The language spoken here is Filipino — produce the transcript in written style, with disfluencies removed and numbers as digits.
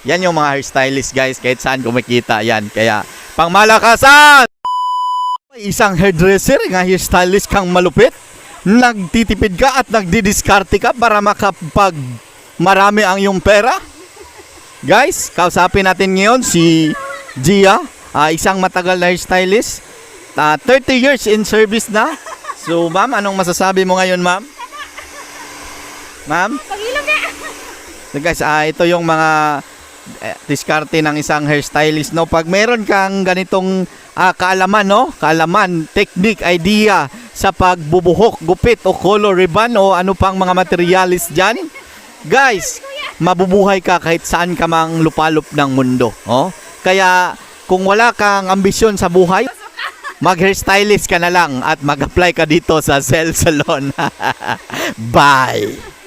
Yan yung mga hairstylist guys, kahit saan kumikita yan. Kaya pang malakasan! Isang hairdresser nga hairstylist kang malupit, nagtitipid ka at nagdidiskarte ka para makapag marami ang iyong pera. Guys, kausapin natin ngayon si Gia, isang matagal na hairstylist, 30 years in service na. So ma'am, anong masasabi mo ngayon ma'am? Ma'am? So guys, ito yung mga diskarte ng isang hairstylist, no? Pag meron kang ganitong kaalaman, no? Kaalaman, technique, idea sa pagbubuhok, gupit o color ribbon o ano pang mga materialis dyan, guys, mabubuhay ka kahit saan ka mang lupalop ng mundo, oh? Kaya kung wala kang ambisyon sa buhay, mag-hairstylist ka na lang at mag-apply ka dito sa Cell Salon. Bye!